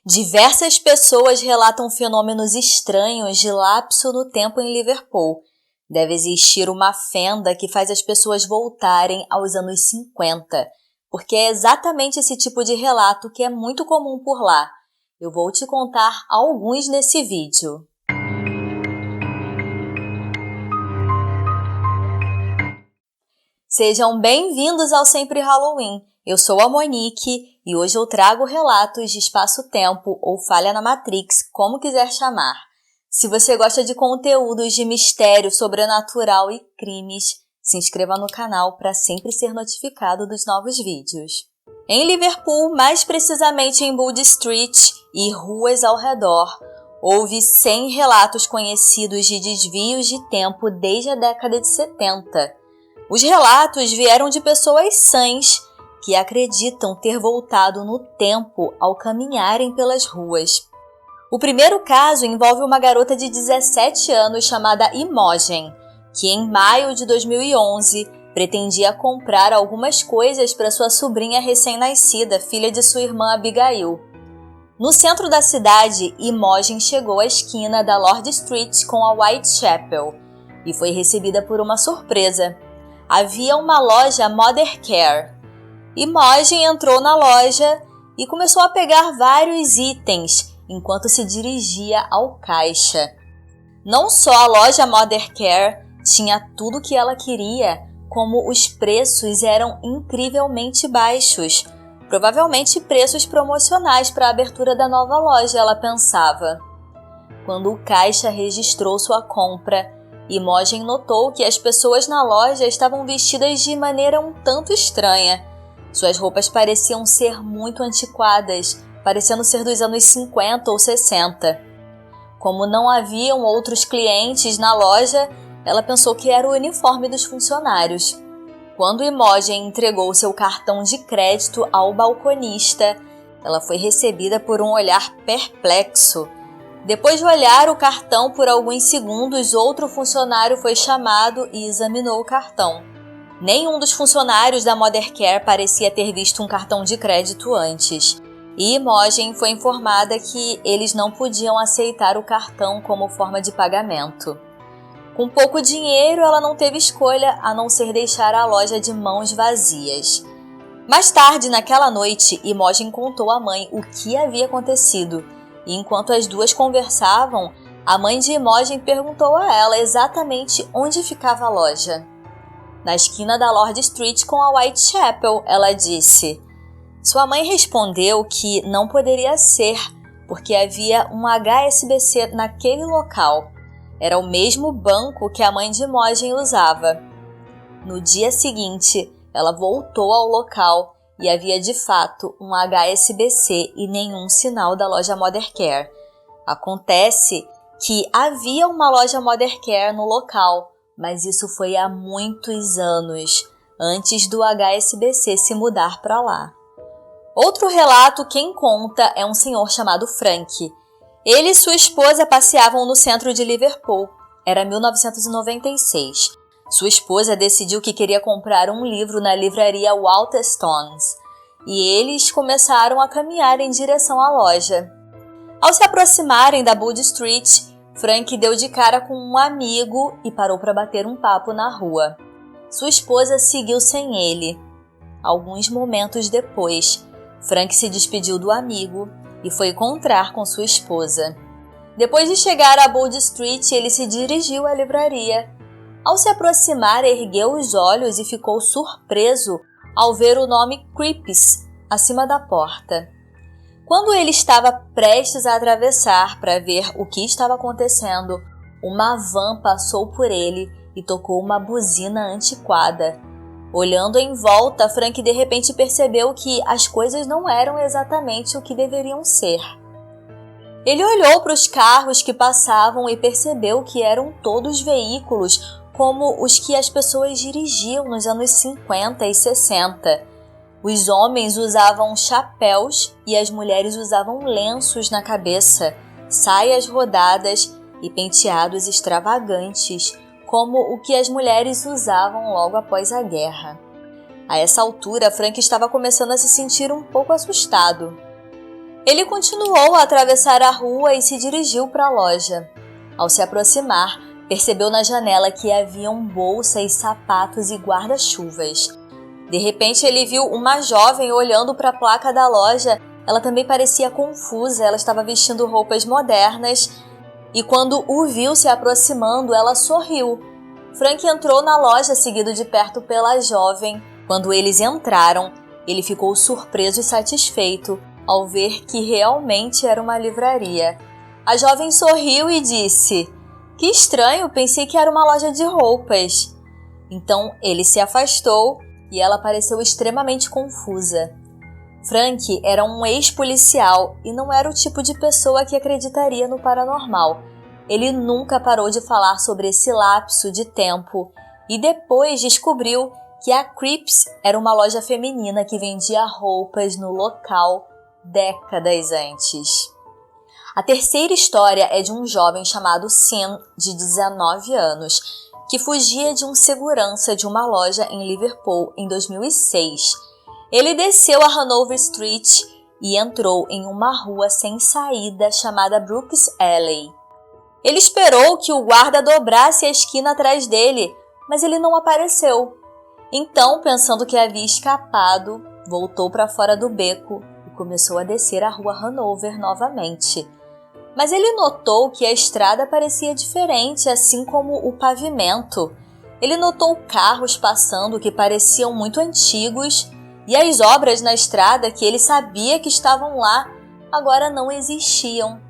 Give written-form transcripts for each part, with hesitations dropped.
Diversas pessoas relatam fenômenos estranhos de lapso no tempo em Liverpool. Deve existir uma fenda que faz as pessoas voltarem aos anos 50, porque é exatamente esse tipo de relato que é muito comum por lá. Eu vou te contar alguns nesse vídeo. Sejam bem-vindos ao Sempre Halloween. Eu sou a Monique e hoje eu trago relatos de espaço-tempo ou falha na Matrix, como quiser chamar. Se você gosta de conteúdos de mistério, sobrenatural e crimes, se inscreva no canal para sempre ser notificado dos novos vídeos. Em Liverpool, mais precisamente em Bold Street e ruas ao redor, houve 100 relatos conhecidos de desvios de tempo desde a década de 70. Os relatos vieram de pessoas sãs que acreditam ter voltado no tempo ao caminharem pelas ruas. O primeiro caso envolve uma garota de 17 anos chamada Imogen, que em maio de 2011 pretendia comprar algumas coisas para sua sobrinha recém-nascida, filha de sua irmã Abigail. No centro da cidade, Imogen chegou à esquina da Lord Street com a Whitechapel e foi recebida por uma surpresa. Havia uma loja Mothercare. Imogen entrou na loja e começou a pegar vários itens enquanto se dirigia ao caixa. Não só a loja Mothercare tinha tudo o que ela queria, como os preços eram incrivelmente baixos. Provavelmente preços promocionais para a abertura da nova loja, ela pensava. Quando o caixa registrou sua compra, Imogen notou que as pessoas na loja estavam vestidas de maneira um tanto estranha. Suas roupas pareciam ser muito antiquadas, parecendo ser dos anos 50 ou 60. Como não haviam outros clientes na loja, ela pensou que era o uniforme dos funcionários. Quando Imogen entregou seu cartão de crédito ao balconista, ela foi recebida por um olhar perplexo. Depois de olhar o cartão por alguns segundos, outro funcionário foi chamado e examinou o cartão. Nenhum dos funcionários da Mothercare parecia ter visto um cartão de crédito antes, e Imogen foi informada que eles não podiam aceitar o cartão como forma de pagamento. Com pouco dinheiro, ela não teve escolha a não ser deixar a loja de mãos vazias. Mais tarde, naquela noite, Imogen contou à mãe o que havia acontecido. E enquanto as duas conversavam, a mãe de Imogen perguntou a ela exatamente onde ficava a loja. Na esquina da Lord Street com a Whitechapel, ela disse. Sua mãe respondeu que não poderia ser, porque havia um HSBC naquele local. Era o mesmo banco que a mãe de Imogen usava. No dia seguinte, ela voltou ao local e havia de fato um HSBC e nenhum sinal da loja Mothercare. Acontece que havia uma loja Mothercare no local, mas isso foi há muitos anos, antes do HSBC se mudar para lá. Outro relato quem conta é um senhor chamado Frank. Ele e sua esposa passeavam no centro de Liverpool. Era 1996. Sua esposa decidiu que queria comprar um livro na livraria Waterstones e eles começaram a caminhar em direção à loja. Ao se aproximarem da Bold Street, Frank deu de cara com um amigo e parou para bater um papo na rua. Sua esposa seguiu sem ele. Alguns momentos depois, Frank se despediu do amigo e foi encontrar com sua esposa. Depois de chegar à Bold Street, ele se dirigiu à livraria. Ao se aproximar, ergueu os olhos e ficou surpreso ao ver o nome Creeps acima da porta. Quando ele estava prestes a atravessar para ver o que estava acontecendo, uma van passou por ele e tocou uma buzina antiquada. Olhando em volta, Frank de repente percebeu que as coisas não eram exatamente o que deveriam ser. Ele olhou para os carros que passavam e percebeu que eram todos veículos como os que as pessoas dirigiam nos anos 50 e 60. Os homens usavam chapéus e as mulheres usavam lenços na cabeça, saias rodadas e penteados extravagantes, como o que as mulheres usavam logo após a guerra. A essa altura, Frank estava começando a se sentir um pouco assustado. Ele continuou a atravessar a rua e se dirigiu para a loja. Ao se aproximar, percebeu na janela que haviam bolsas, sapatos e guarda-chuvas. De repente, ele viu uma jovem olhando para a placa da loja. Ela também parecia confusa, ela estava vestindo roupas modernas e quando o viu se aproximando, ela sorriu. Frank entrou na loja seguido de perto pela jovem. Quando eles entraram, ele ficou surpreso e satisfeito ao ver que realmente era uma livraria. A jovem sorriu e disse: "Que estranho, pensei que era uma loja de roupas." Então ele se afastou e ela pareceu extremamente confusa. Frank era um ex-policial e não era o tipo de pessoa que acreditaria no paranormal. Ele nunca parou de falar sobre esse lapso de tempo e depois descobriu que a Crips era uma loja feminina que vendia roupas no local décadas antes. A terceira história é de um jovem chamado Sean, de 19 anos, que fugia de um segurança de uma loja em Liverpool em 2006. Ele desceu a Hanover Street e entrou em uma rua sem saída chamada Brooks Alley. Ele esperou que o guarda dobrasse a esquina atrás dele, mas ele não apareceu. Então, pensando que havia escapado, voltou para fora do beco e começou a descer a rua Hanover novamente. Mas ele notou que a estrada parecia diferente, assim como o pavimento. Ele notou carros passando que pareciam muito antigos e as obras na estrada que ele sabia que estavam lá agora não existiam.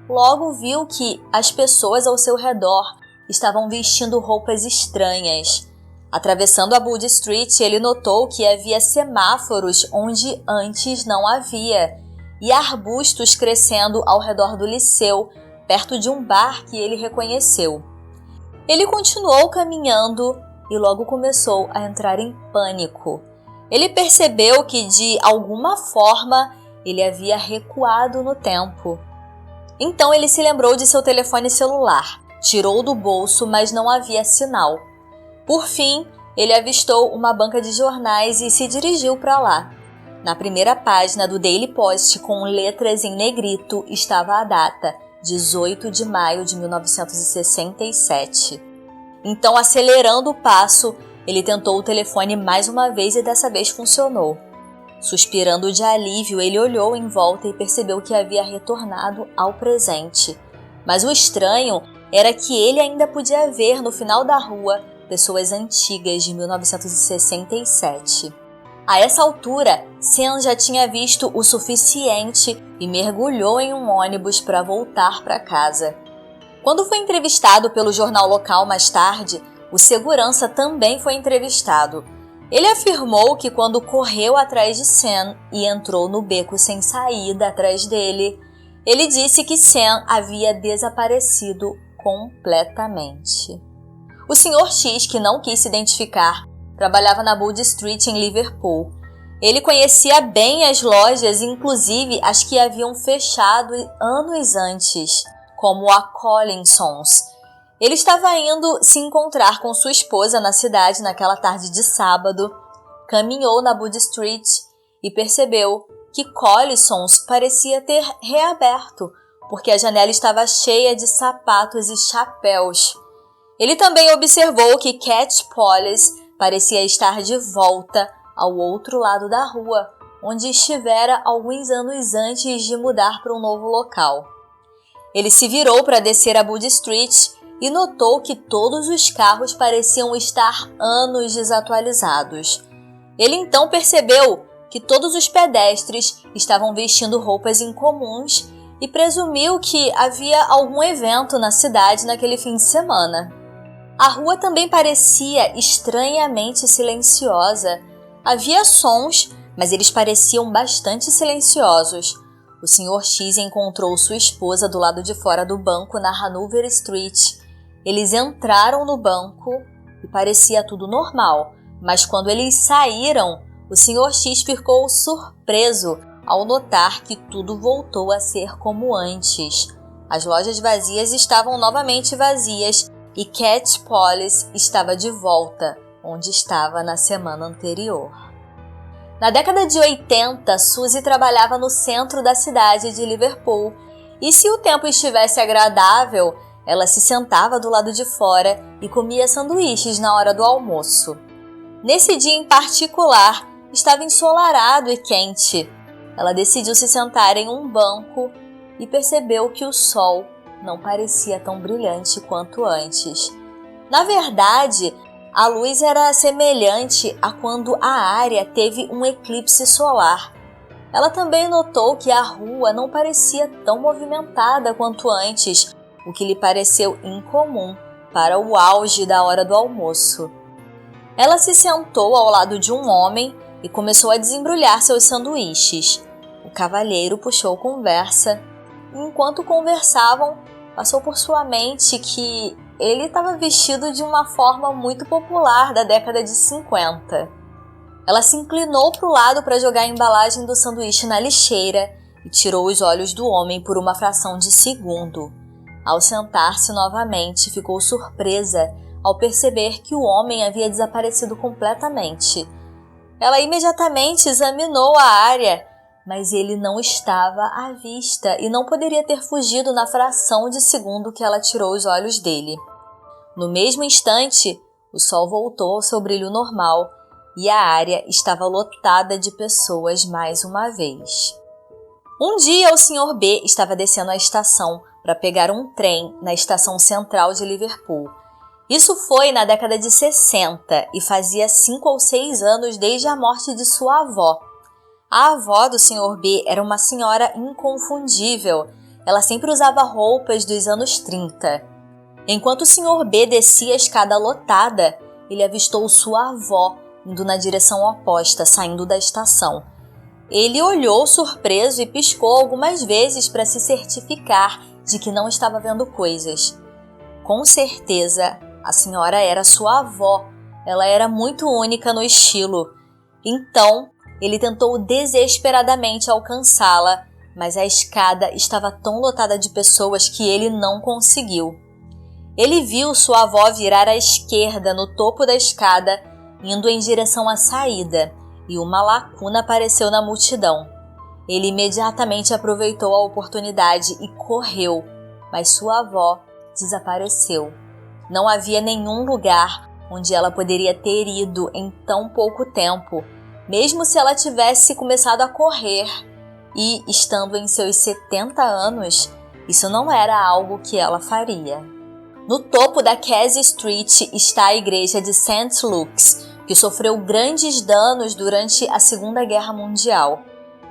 Logo viu que as pessoas ao seu redor estavam vestindo roupas estranhas. Atravessando a Bud Street, ele notou que havia semáforos onde antes não havia e arbustos crescendo ao redor do liceu, perto de um bar que ele reconheceu. Ele continuou caminhando e logo começou a entrar em pânico. Ele percebeu que, de alguma forma, ele havia recuado no tempo. Então ele se lembrou de seu telefone celular, tirou do bolso, mas não havia sinal. Por fim, ele avistou uma banca de jornais e se dirigiu para lá. Na primeira página do Daily Post, com letras em negrito, estava a data, 18 de maio de 1967. Então, acelerando o passo, ele tentou o telefone mais uma vez e dessa vez funcionou. Suspirando de alívio, ele olhou em volta e percebeu que havia retornado ao presente. Mas o estranho era que ele ainda podia ver no final da rua pessoas antigas de 1967. A essa altura, Sean já tinha visto o suficiente e mergulhou em um ônibus para voltar para casa. Quando foi entrevistado pelo jornal local mais tarde, o segurança também foi entrevistado. Ele afirmou que quando correu atrás de Sean e entrou no beco sem saída atrás dele, ele disse que Sean havia desaparecido completamente. O Sr. X, que não quis se identificar, trabalhava na Bud Street em Liverpool. Ele conhecia bem as lojas, inclusive as que haviam fechado anos antes, como a Collinsons. Ele estava indo se encontrar com sua esposa na cidade naquela tarde de sábado, caminhou na Bud Street e percebeu que Collinsons parecia ter reaberto, porque a janela estava cheia de sapatos e chapéus. Ele também observou que Cat Polly's parecia estar de volta ao outro lado da rua, onde estivera alguns anos antes de mudar para um novo local. Ele se virou para descer a Bud Street e notou que todos os carros pareciam estar anos desatualizados. Ele então percebeu que todos os pedestres estavam vestindo roupas incomuns e presumiu que havia algum evento na cidade naquele fim de semana. A rua também parecia estranhamente silenciosa. Havia sons, mas eles pareciam bastante silenciosos. O Sr. X encontrou sua esposa do lado de fora do banco na Hanover Street. Eles entraram no banco e parecia tudo normal, mas quando eles saíram, o Sr. X ficou surpreso ao notar que tudo voltou a ser como antes. As lojas vazias estavam novamente vazias e Cat Polly's estava de volta, onde estava na semana anterior. Na década de 80, Suzy trabalhava no centro da cidade de Liverpool e, se o tempo estivesse agradável, ela se sentava do lado de fora e comia sanduíches na hora do almoço. Nesse dia em particular, estava ensolarado e quente. Ela decidiu se sentar em um banco e percebeu que o sol não parecia tão brilhante quanto antes. Na verdade, a luz era semelhante a quando a área teve um eclipse solar. Ela também notou que a rua não parecia tão movimentada quanto antes, o que lhe pareceu incomum para o auge da hora do almoço. Ela se sentou ao lado de um homem e começou a desembrulhar seus sanduíches. O cavalheiro puxou conversa e, enquanto conversavam, passou por sua mente que ele estava vestido de uma forma muito popular da década de 50. Ela se inclinou para o lado para jogar a embalagem do sanduíche na lixeira e tirou os olhos do homem por uma fração de segundo. Ao sentar-se novamente, ficou surpresa ao perceber que o homem havia desaparecido completamente. Ela imediatamente examinou a área, mas ele não estava à vista e não poderia ter fugido na fração de segundo que ela tirou os olhos dele. No mesmo instante, o sol voltou ao seu brilho normal e a área estava lotada de pessoas mais uma vez. Um dia, o Sr. B estava descendo a estação para pegar um trem na estação central de Liverpool. Isso foi na década de 60 e fazia 5 ou 6 anos desde a morte de sua avó. A avó do Sr. B era uma senhora inconfundível. Ela sempre usava roupas dos anos 30. Enquanto o Sr. B descia a escada lotada, ele avistou sua avó indo na direção oposta, saindo da estação. Ele olhou surpreso e piscou algumas vezes para se certificar de que não estava vendo coisas. Com certeza, a senhora era sua avó. Ela era muito única no estilo. Então, ele tentou desesperadamente alcançá-la, mas a escada estava tão lotada de pessoas que ele não conseguiu. Ele viu sua avó virar à esquerda no topo da escada, indo em direção à saída, e uma lacuna apareceu na multidão. Ele imediatamente aproveitou a oportunidade e correu, mas sua avó desapareceu. Não havia nenhum lugar onde ela poderia ter ido em tão pouco tempo, mesmo se ela tivesse começado a correr. E, estando em seus 70 anos, isso não era algo que ela faria. No topo da Casey Street está a igreja de St. Luke's, que sofreu grandes danos durante a Segunda Guerra Mundial.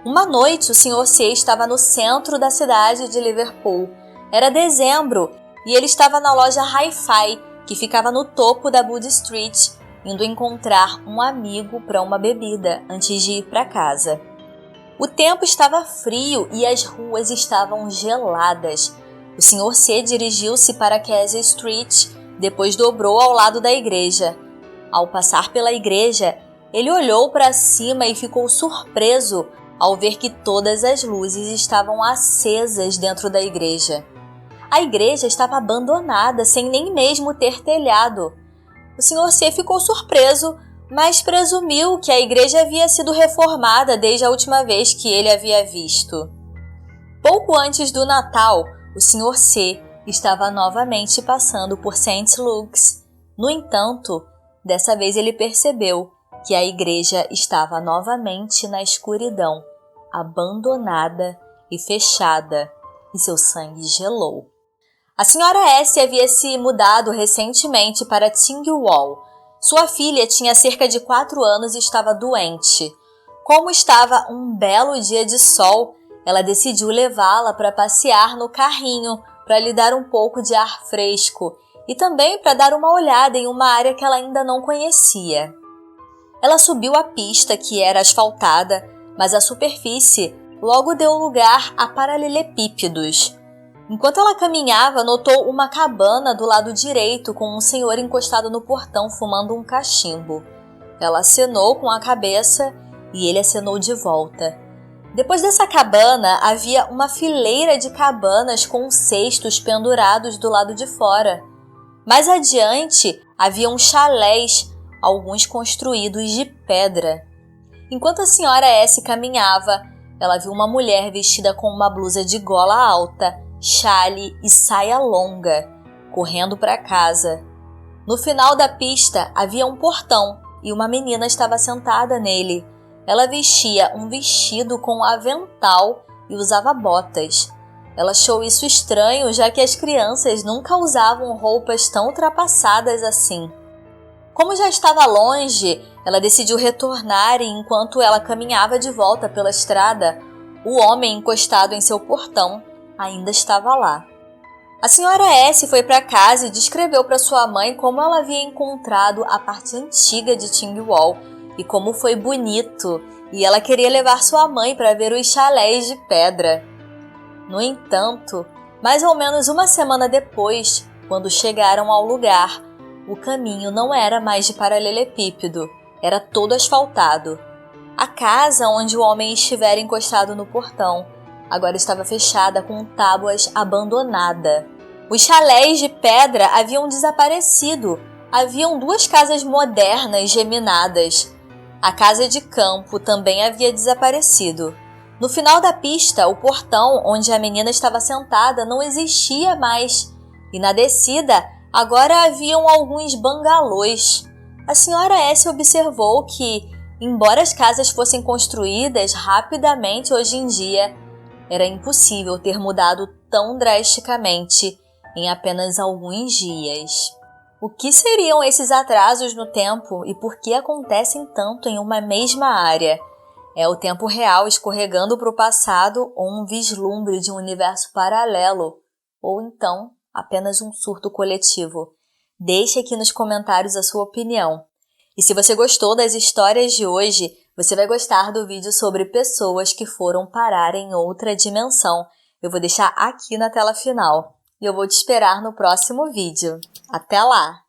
Uma noite, o Sr. C estava no centro da cidade de Liverpool. Era dezembro e ele estava na loja Hi-Fi, que ficava no topo da Wood Street, indo encontrar um amigo para uma bebida antes de ir para casa. O tempo estava frio e as ruas estavam geladas. O Sr. C dirigiu-se para Casey Street, depois dobrou ao lado da igreja. Ao passar pela igreja, ele olhou para cima e ficou surpreso ao ver que todas as luzes estavam acesas dentro da igreja. A igreja estava abandonada, sem nem mesmo ter telhado. O Sr. C ficou surpreso, mas presumiu que a igreja havia sido reformada desde a última vez que ele havia visto. Pouco antes do Natal, o Sr. C estava novamente passando por St. Luke's. No entanto, dessa vez ele percebeu que a igreja estava novamente na escuridão, abandonada e fechada, e seu sangue gelou. A senhora S havia se mudado recentemente para Tingwall. Sua filha tinha cerca de 4 anos e estava doente. Como estava um belo dia de sol, ela decidiu levá-la para passear no carrinho, para lhe dar um pouco de ar fresco e também para dar uma olhada em uma área que ela ainda não conhecia. Ela subiu a pista, que era asfaltada, mas a superfície logo deu lugar a paralelepípedos. Enquanto ela caminhava, notou uma cabana do lado direito com um senhor encostado no portão fumando um cachimbo. Ela acenou com a cabeça e ele acenou de volta. Depois dessa cabana, havia uma fileira de cabanas com cestos pendurados do lado de fora. Mais adiante, haviam chalés, alguns construídos de pedra. Enquanto a senhora S caminhava, ela viu uma mulher vestida com uma blusa de gola alta, chale e saia longa, correndo para casa. No final da pista havia um portão e uma menina estava sentada nele. Ela vestia um vestido com avental e usava botas. Ela achou isso estranho, já que as crianças nunca usavam roupas tão ultrapassadas assim. Como já estava longe, ela decidiu retornar e enquanto ela caminhava de volta pela estrada, o homem encostado em seu portão ainda estava lá. A senhora S foi para casa e descreveu para sua mãe como ela havia encontrado a parte antiga de Tingwall e como foi bonito, e ela queria levar sua mãe para ver os chalés de pedra. No entanto, mais ou menos uma semana depois, quando chegaram ao lugar, o caminho não era mais de paralelepípedo, era todo asfaltado. A casa onde o homem estivera encostado no portão agora estava fechada com tábuas abandonada. Os chalés de pedra haviam desaparecido. Haviam 2 casas modernas geminadas. A casa de campo também havia desaparecido. No final da pista, o portão onde a menina estava sentada não existia mais. E na descida, agora haviam alguns bangalôs. A senhora S observou que, embora as casas fossem construídas rapidamente hoje em dia, era impossível ter mudado tão drasticamente em apenas alguns dias. O que seriam esses atrasos no tempo e por que acontecem tanto em uma mesma área? É o tempo real escorregando para o passado ou um vislumbre de um universo paralelo? Ou então, apenas um surto coletivo? Deixe aqui nos comentários a sua opinião. E se você gostou das histórias de hoje, você vai gostar do vídeo sobre pessoas que foram parar em outra dimensão. Eu vou deixar aqui na tela final. E eu vou te esperar no próximo vídeo. Até lá!